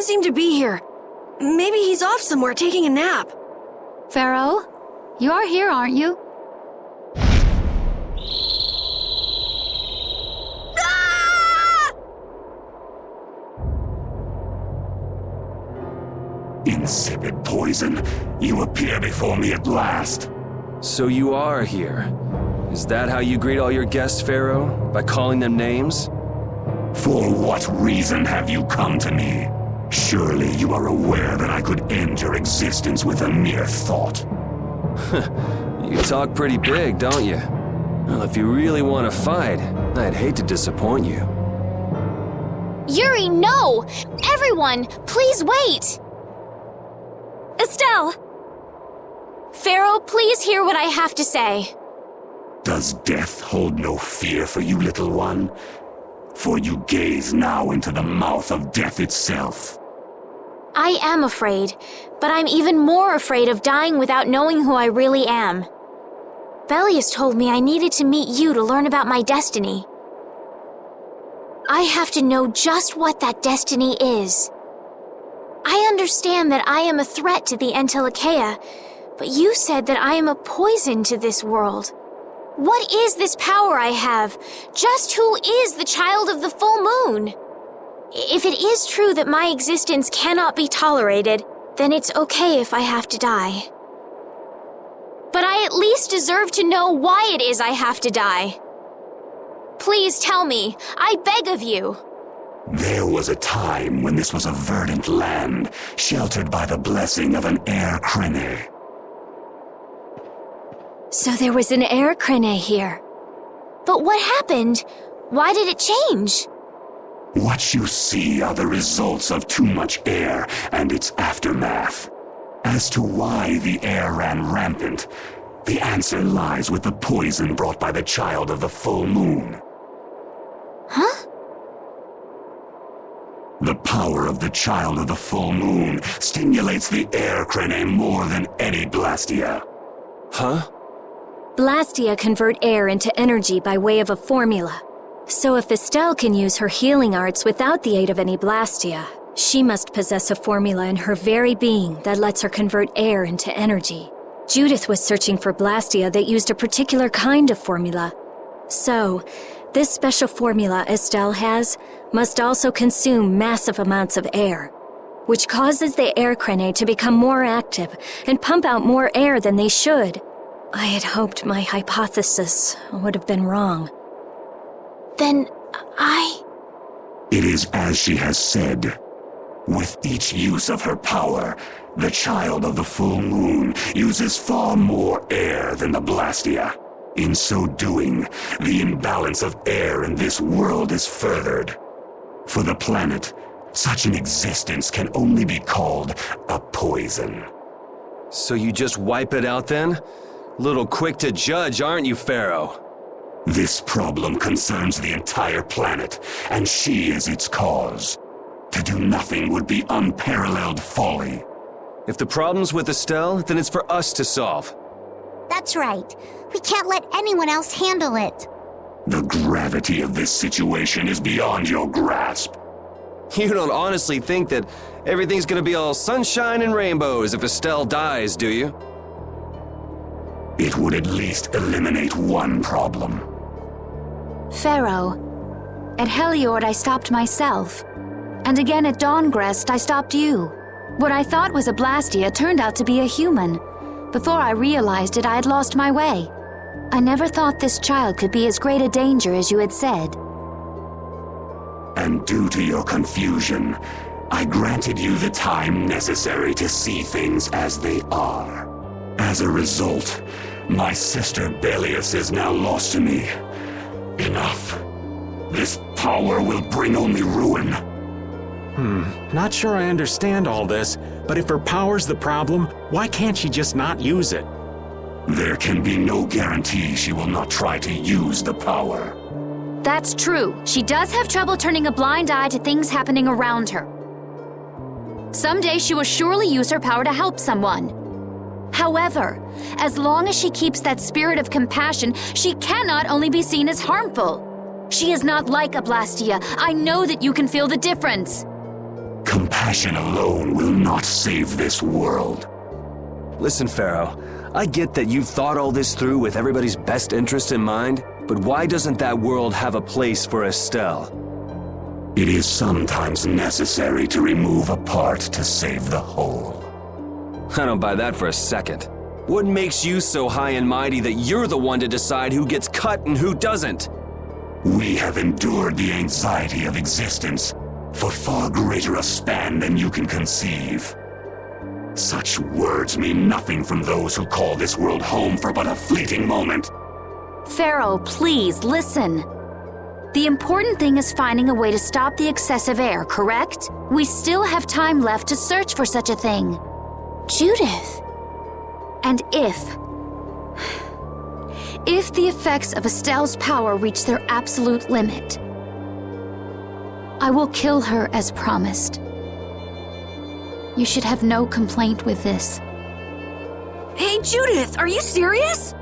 doesn't seem to be here. Maybe he's off somewhere taking a nap. Phaeroh, you're here, aren't you? Ah! Insipid poison, you appear before me at last. So you are here. Is that how you greet all your guests, Phaeroh? By calling them names? For what reason have you come to me? Surely you are aware that I could end your existence with a mere thought. You talk pretty big, don't you? Well, if you really want to fight, I'd hate to disappoint you. Yuri, no! Everyone, please wait! Estelle! Phaeroh, please hear what I have to say. Does death hold no fear for you, little one? For you gaze now into the mouth of death itself. I am afraid, but I'm even more afraid of dying without knowing who I really am. Belius told me I needed to meet you to learn about my destiny. I have to know just what that destiny is. I understand that I am a threat to the Entelikeia, but you said that I am a poison to this world. What is this power I have? Just who is the child of the full moon? If it is true that my existence cannot be tolerated, then it's okay if I have to die. But I at least deserve to know why it is I have to die. Please tell me, I beg of you. There was a time when this was a verdant land, sheltered by the blessing of an air crene. So there was an air crene here. But what happened? Why did it change? What you see are the results of too much air and its aftermath. As to why the air ran rampant, the answer lies with the poison brought by the child of the full moon. Huh? The power of the child of the full moon stimulates the air crene more than any Blastia. Huh? Blastia convert air into energy by way of a formula. So if Estelle can use her healing arts without the aid of any Blastia, she must possess a formula in her very being that lets her convert air into energy. Judith was searching for Blastia that used a particular kind of formula. So, this special formula Estelle has must also consume massive amounts of air, which causes the air crene to become more active and pump out more air than they should. I had hoped my hypothesis would have been wrong. Then It is as she has said. With each use of her power, the child of the full moon uses far more air than the Blastia. In so doing, the imbalance of air in this world is furthered. For the planet, such an existence can only be called a poison. So you just wipe it out then? Little quick to judge, aren't you, Phaeroh? This problem concerns the entire planet, and she is its cause. To do nothing would be unparalleled folly. If the problem's with Estelle, then it's for us to solve. That's right. We can't let anyone else handle it. The gravity of this situation is beyond your grasp. You don't honestly think that everything's gonna be all sunshine and rainbows if Estelle dies, do you? It would at least eliminate one problem. Phaeroh, at Heliord I stopped myself. And again at Dawngrest I stopped you. What I thought was a Blastia turned out to be a human. Before I realized it, I had lost my way. I never thought this child could be as great a danger as you had said. And due to your confusion, I granted you the time necessary to see things as they are. As a result, my sister Belius is now lost to me. Enough. This power will bring only ruin. Not sure I understand all this, but if her power's the problem, why can't she just not use it? There can be no guarantee she will not try to use the power. That's true. She does have trouble turning a blind eye to things happening around her. Someday she will surely use her power to help someone. However, as long as she keeps that spirit of compassion, she cannot only be seen as harmful. She is not like a Blastia. I know that you can feel the difference. Compassion alone will not save this world. Listen, Phaeroh, I get that you've thought all this through with everybody's best interest in mind, but why doesn't that world have a place for Estelle? It is sometimes necessary to remove a part to save the whole. I don't buy that for a second. What makes you so high and mighty that you're the one to decide who gets cut and who doesn't? We have endured the anxiety of existence for far greater a span than you can conceive. Such words mean nothing from those who call this world home for but a fleeting moment. Phaeroh, please, listen. The important thing is finding a way to stop the excessive air, correct? We still have time left to search for such a thing. Judith. And if the effects of Estelle's power reach their absolute limit, I will kill her as promised. You should have no complaint with this. Hey, Judith, are you serious?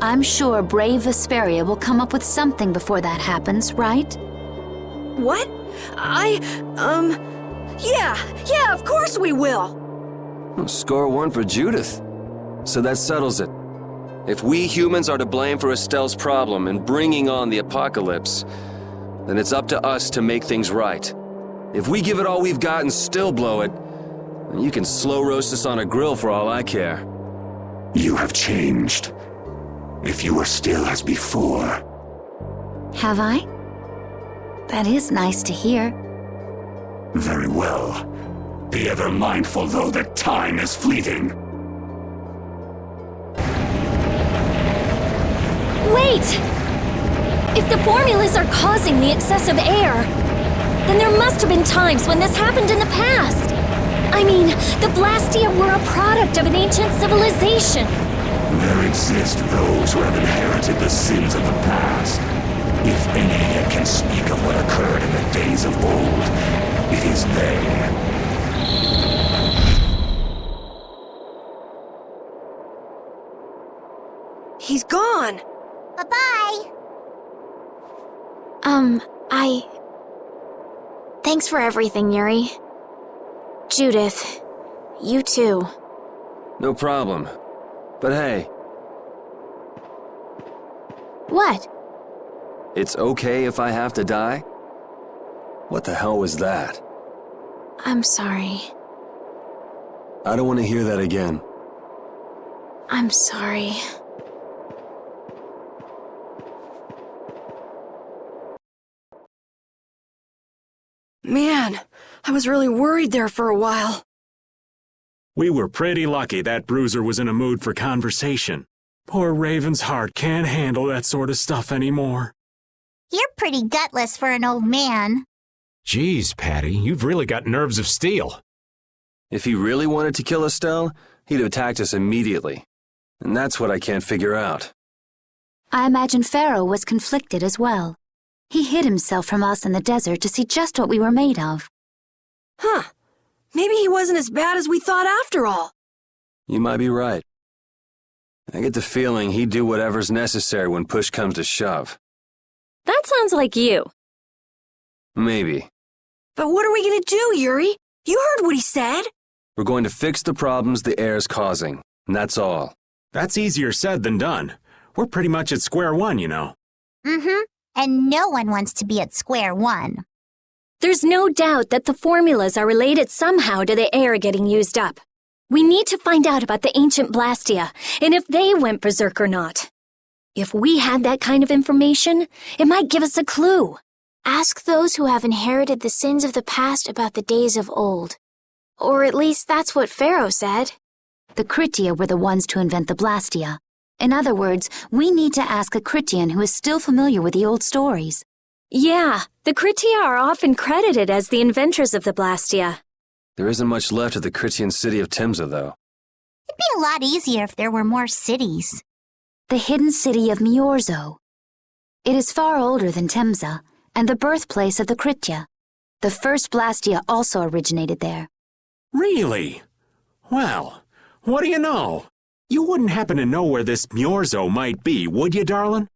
I'm sure Brave Vesperia will come up with something before that happens, right? What? Yeah, of course we will. Well, score one for Judith. So that settles it. If we humans are to blame for Estelle's problem and bringing on the apocalypse, then it's up to us to make things right. If we give it all we've got and still blow it, then you can slow roast us on a grill for all I care. You have changed. If you were still as before. Have I? That is nice to hear. Very well. Be ever mindful, though, that time is fleeting. Wait! If the formulas are causing the excessive air, then there must have been times when this happened in the past. I mean, the Blastia were a product of an ancient civilization. There exist those who have inherited the sins of the past. If any yet can speak of what occurred in the days of old, it is they. He's gone. Bye-bye. Thanks for everything, Yuri. Judith, you too. No problem. But hey. What? It's okay if I have to die? What the hell was that? I'm sorry. I don't want to hear that again. I'm sorry. Man, I was really worried there for a while. We were pretty lucky that bruiser was in a mood for conversation. Poor Raven's heart can't handle that sort of stuff anymore. You're pretty gutless for an old man. Geez, Patty, you've really got nerves of steel. If he really wanted to kill Estelle, he'd have attacked us immediately. And that's what I can't figure out. I imagine Phaeroh was conflicted as well. He hid himself from us in the desert to see just what we were made of. Huh. Maybe he wasn't as bad as we thought after all. You might be right. I get the feeling he'd do whatever's necessary when push comes to shove. That sounds like you. Maybe. But what are we gonna do, Yuri? You heard what he said. We're going to fix the problems the air's causing, and that's all. That's easier said than done. We're pretty much at square one, you know. Mm-hmm. And no one wants to be at square one. There's no doubt that the formulas are related somehow to the air getting used up. We need to find out about the ancient Blastia, and if they went berserk or not. If we had that kind of information, it might give us a clue. Ask those who have inherited the sins of the past about the days of old. Or at least that's what Phaeroh said. The Critia were the ones to invent the Blastia. In other words, we need to ask a Critian who is still familiar with the old stories. Yeah, the Critia are often credited as the inventors of the Blastia. There isn't much left of the Critian city of Temza, though. It'd be a lot easier if there were more cities. The hidden city of Miorzo. It is far older than Temza, and the birthplace of the Critia. The first Blastia also originated there. Really? Well, what do you know? You wouldn't happen to know where this Miorzo might be, would you, darling?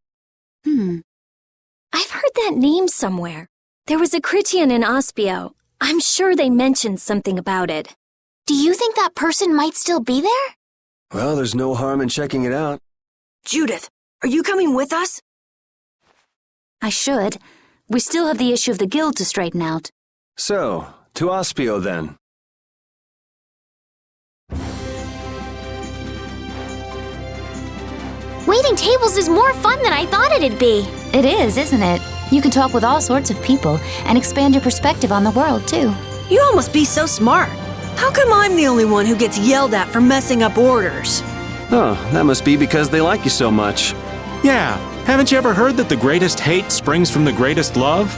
I've heard that name somewhere. There was a Critian in Ospio. I'm sure they mentioned something about it. Do you think that person might still be there? Well, there's no harm in checking it out. Judith, are you coming with us? I should. We still have the issue of the guild to straighten out. So, to Ospio then. Waiting tables is more fun than I thought it'd be. It is, isn't it? You can talk with all sorts of people and expand your perspective on the world, too. You all must be so smart. How come I'm the only one who gets yelled at for messing up orders? Oh, that must be because they like you so much. Yeah, haven't you ever heard that the greatest hate springs from the greatest love?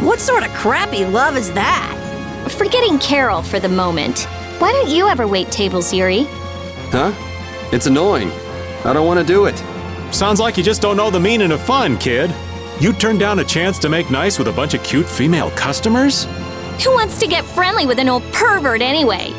What sort of crappy love is that? Forgetting Carol for the moment, why don't you ever wait tables, Yuri? Huh? It's annoying. I don't want to do it. Sounds like you just don't know the meaning of fun, kid. You turned down a chance to make nice with a bunch of cute female customers? Who wants to get friendly with an old pervert anyway?